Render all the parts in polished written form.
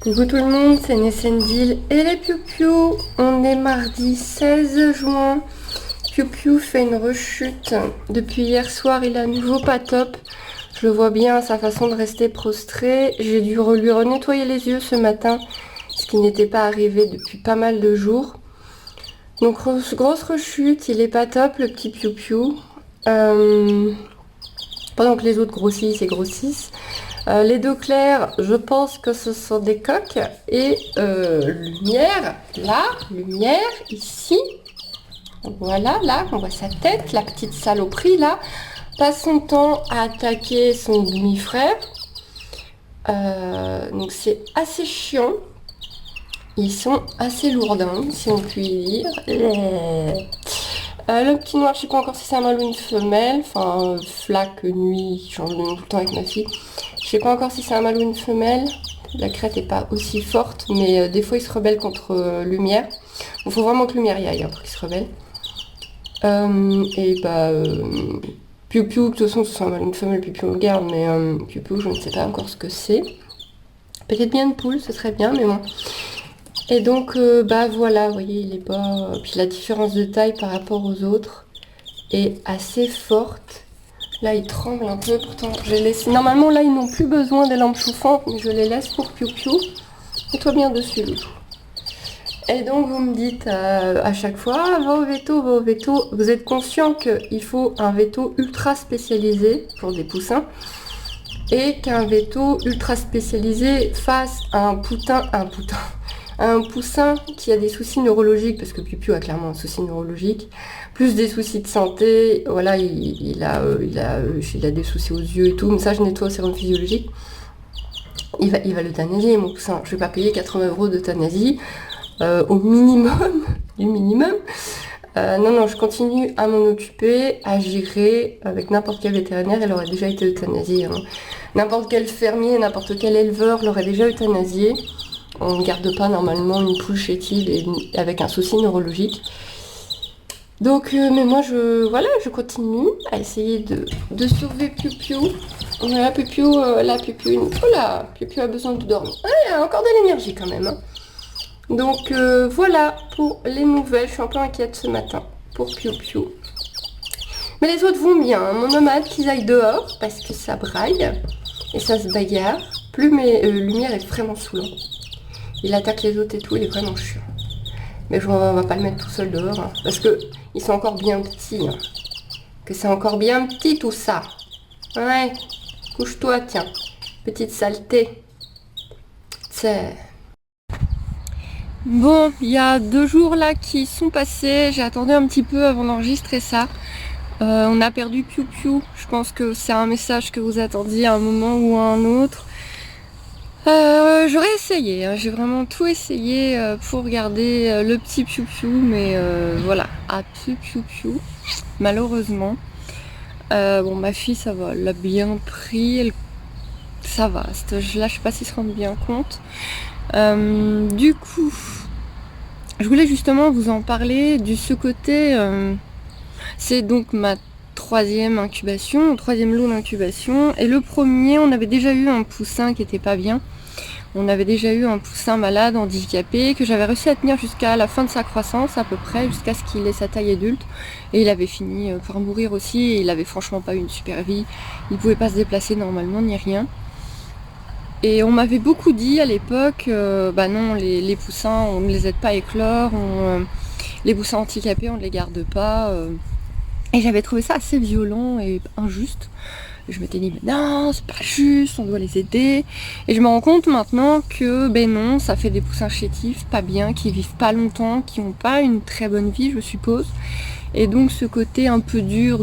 Coucou tout le monde, c'est Nessendil et les Piou-Piou. On est mardi 16 juin. Piou-Piou fait une rechute. Depuis hier soir, il est à nouveau pas top. Je le vois bien à sa façon de rester prostré. J'ai dû lui renettoyer les yeux ce matin, ce qui n'était pas arrivé depuis pas mal de jours. Donc grosse rechute, il est pas top le petit Piou-Piou. Pendant que les autres grossissent et grossissent. Les deux clairs, je pense que ce sont des coques. Et lumière, là, lumière, ici. Voilà, là, on voit sa tête, la petite saloperie, là. Passe son temps à attaquer son demi-frère. Donc c'est assez chiant. Ils sont assez lourdins, si on peut dire. Le petit noir, je sais pas encore si c'est un mâle ou une femelle. Enfin, flaque, nuit, je change de nom tout le temps avec ma fille. Je sais pas encore si c'est un mâle ou une femelle. La crête est pas aussi forte, mais des fois il se rebelle contre lumière. Il faut vraiment que lumière y aille pour qu'il se rebelle. Piou-Piou, de toute façon, ce soit un mâle ou une femelle, Piou-Piou on le garde, mais Piou-Piou, je ne sais pas encore ce que c'est. Peut-être bien une poule, ce serait bien, mais bon. Et donc, voilà, vous voyez, il est pas... Puis la différence de taille par rapport aux autres est assez forte. Là, il tremble un peu, pourtant, je les laisse... Normalement, là, ils n'ont plus besoin des lampes chauffantes, mais je les laisse pour Piou-Piou. Mets-toi bien dessus, Loulou. Et donc, vous me dites à chaque fois, va au veto, va au veto. Vous êtes conscient qu'il faut un veto ultra spécialisé pour des poussins et qu'un veto ultra spécialisé face à un poussin qui a des soucis neurologiques, parce que Piou-Piou a clairement un souci neurologique, plus des soucis de santé, voilà, il a des soucis aux yeux et tout, mais ça je nettoie au sérum physiologique. Il va l'euthanasier, mon poussin. Je vais pas payer 80 € d'euthanasie, au minimum, du minimum. Non, je continue à m'en occuper, à gérer avec n'importe quel vétérinaire, elle aurait déjà été euthanasiée. Hein. N'importe quel fermier, n'importe quel éleveur l'aurait déjà euthanasiée. On ne garde pas normalement une poule chétive avec un souci neurologique. Donc, mais moi, je continue à essayer de sauver Piou-Piou. Voilà, Piou-Piou, Piou-Piou a besoin de dormir. Ah, il y a encore de l'énergie quand même. Hein. Donc, voilà pour les nouvelles. Je suis un peu inquiète ce matin pour Piou-Piou. Mais les autres vont bien. Hein. Mon homme a hâte qu'ils aillent dehors parce que ça braille et ça se bagarre. Lumière est vraiment saoulant. Il attaque les autres et tout, il est vraiment chiant. Mais on va pas le mettre tout seul dehors, hein, parce que ils sont encore bien petits. Hein. Que c'est encore bien petit tout ça. Ouais, couche-toi, tiens. Petite saleté. C'est... Bon, il y a 2 jours là qui sont passés. J'ai attendu un petit peu avant d'enregistrer ça. On a perdu Piou-Piou. Je pense que c'est un message que vous attendiez à un moment ou à un autre. J'aurais essayé, hein, j'ai vraiment tout essayé pour garder le petit Piou-Piou, mais voilà, à Piou-Piou, malheureusement. Bon, ma fille, ça va, elle l'a bien pris, ça va, à cet âge-là, je sais pas s'ils se rendent bien compte. Du coup, je voulais justement vous en parler de ce côté, c'est donc ma troisième lot d'incubation, et le premier, on avait déjà eu un poussin qui était pas bien. On avait déjà eu un poussin malade, handicapé, que j'avais réussi à tenir jusqu'à la fin de sa croissance à peu près, jusqu'à ce qu'il ait sa taille adulte. Et il avait fini par mourir aussi, et il avait franchement pas eu une super vie. Il pouvait pas se déplacer normalement, ni rien. Et on m'avait beaucoup dit à l'époque, non, les poussins, on ne les aide pas à éclore, les poussins handicapés, on ne les garde pas. Et j'avais trouvé ça assez violent et injuste. Je m'étais dit, mais non, c'est pas juste, on doit les aider. Et je me rends compte maintenant que, non, ça fait des poussins chétifs, pas bien, qui vivent pas longtemps, qui n'ont pas une très bonne vie, je suppose. Et donc ce côté un peu dur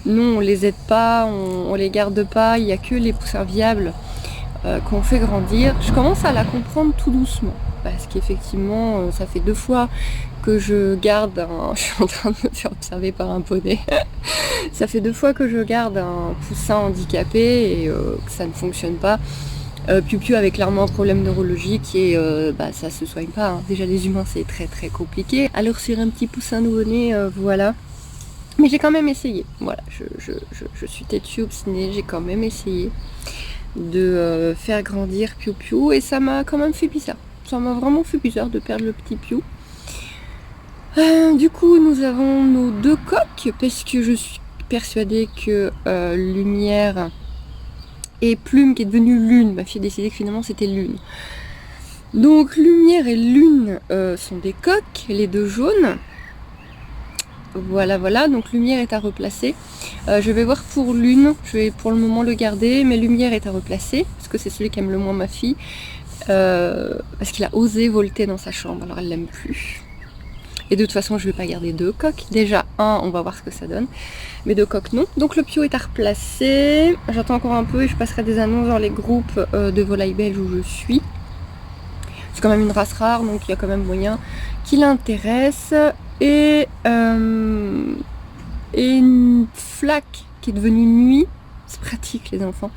non, on les aide pas, on les garde pas, il y a que les poussins viables qu'on fait grandir. Je commence à la comprendre tout doucement. Parce qu'effectivement, ça fait 2 fois que je garde un... Je suis en train de me faire observer par un poney. Ça fait 2 fois que je garde un poussin handicapé et que ça ne fonctionne pas. Piou-Piou avait clairement un problème neurologique et ça se soigne pas. Hein. Déjà les humains c'est très très compliqué. Alors sur un petit poussin nouveau-né, voilà. Mais j'ai quand même essayé. Voilà, je suis têtue, obstinée, j'ai quand même essayé. de faire grandir Piu Piu, et ça m'a quand même fait bizarre. Ça m'a vraiment fait bizarre de perdre le petit Piu. Du coup, nous avons nos 2 coques, parce que je suis persuadée que Lumière et Plume, qui est devenue Lune, ma fille a décidé que finalement c'était Lune. Donc Lumière et Lune sont des coques, les 2 jaunes. Voilà, voilà, donc Lumière est à replacer. Je vais voir pour Lune, je vais pour le moment le garder, mais Lumière est à replacer, parce que c'est celui qui aime le moins ma fille. Parce qu'il a osé volter dans sa chambre, alors elle l'aime plus. Et de toute façon, je vais pas garder 2 coques. Déjà, on va voir ce que ça donne. Mais 2 coques, non. Donc le Pio est à replacer. J'attends encore un peu et je passerai des annonces dans les groupes de volailles belges où je suis. C'est quand même une race rare, donc il y a quand même moyen qui l'intéresse. Et une flaque qui est devenue nuit. C'est pratique les enfants.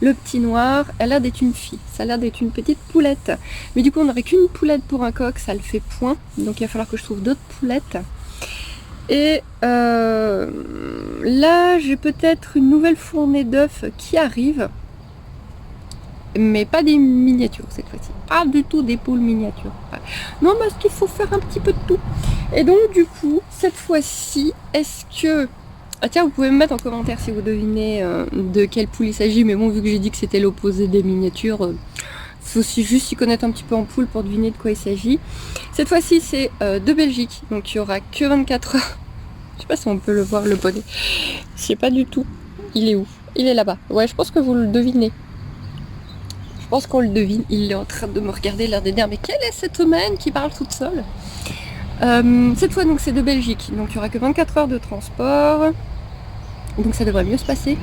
Le petit noir, elle a l'air d'être une fille. Ça a l'air d'être une petite poulette. Mais du coup, on n'aurait qu'une poulette pour un coq, ça le fait point. Donc il va falloir que je trouve d'autres poulettes. Et là, j'ai peut-être une nouvelle fournée d'œufs qui arrive. Mais pas des miniatures cette fois-ci. Pas du tout des poules miniatures. Non, parce qu'il faut faire un petit peu de tout. Et donc, du coup, cette fois-ci, est-ce que... Ah tiens, vous pouvez me mettre en commentaire si vous devinez de quelle poule il s'agit. Mais bon, vu que j'ai dit que c'était l'opposé des miniatures, faut aussi juste s'y connaître un petit peu en poule pour deviner de quoi il s'agit. Cette fois-ci, c'est de Belgique. Donc, il n'y aura que 24 heures. Je sais pas si on peut le voir, le poney. Je sais pas du tout. Il est où? Il est là-bas. Ouais, je pense que vous le devinez. Je pense qu'on le devine. Il est en train de me regarder, l'air de dire mais quelle est cette humaine qui parle toute seule? Cette fois, donc, c'est de Belgique. Donc, il n'y aura que 24 heures de transport. Donc, ça devrait mieux se passer.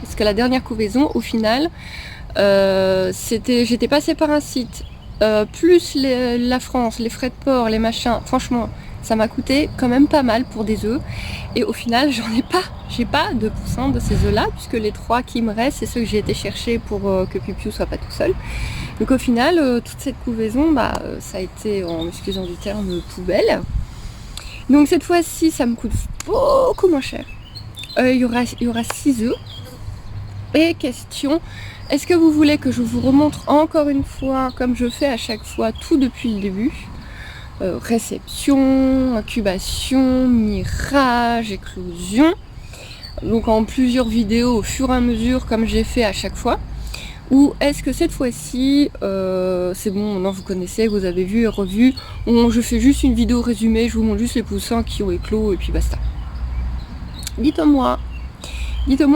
Parce que la dernière couvaison, au final, j'étais passée par un site, plus la France, les frais de port, les machins. Franchement, ça m'a coûté quand même pas mal pour des œufs. Et au final, j'ai pas 2% de ces œufs-là, puisque les 3 qui me restent, c'est ceux que j'ai été chercher pour que Piu Piu soit pas tout seul. Donc au final, toute cette couvaison, ça a été, en m'excusant du terme, poubelle. Donc cette fois-ci, ça me coûte beaucoup moins cher. Il y aura 6 œufs. Et question, est-ce que vous voulez que je vous remontre encore une fois, comme je fais à chaque fois, tout depuis le début? Réception, incubation, mirage, éclosion. Donc en plusieurs vidéos au fur et à mesure, comme j'ai fait à chaque fois. Ou est-ce que cette fois-ci, c'est bon, maintenant vous connaissez, vous avez vu et revu, je fais juste une vidéo résumée, je vous montre juste les poussins qui ont éclos et puis basta. Dites-moi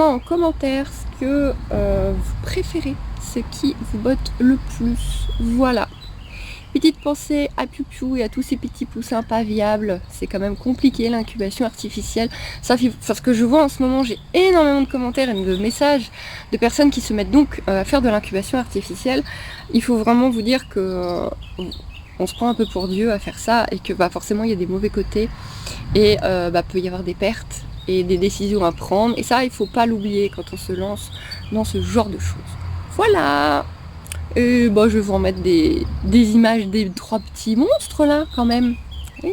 en commentaire ce que vous préférez, ce qui vous botte le plus. Voilà. Petite pensée à Piu Piu et à tous ces petits poussins pas viables. C'est quand même compliqué l'incubation artificielle. Ça, parce que je vois en ce moment, j'ai énormément de commentaires et de messages de personnes qui se mettent donc à faire de l'incubation artificielle. Il faut vraiment vous dire que on se prend un peu pour Dieu à faire ça et que forcément il y a des mauvais côtés et peut y avoir des pertes et des décisions à prendre. Et ça, il faut pas l'oublier quand on se lance dans ce genre de choses. Voilà! Et je vais vous remettre des images des 3 petits monstres là quand même. Oui.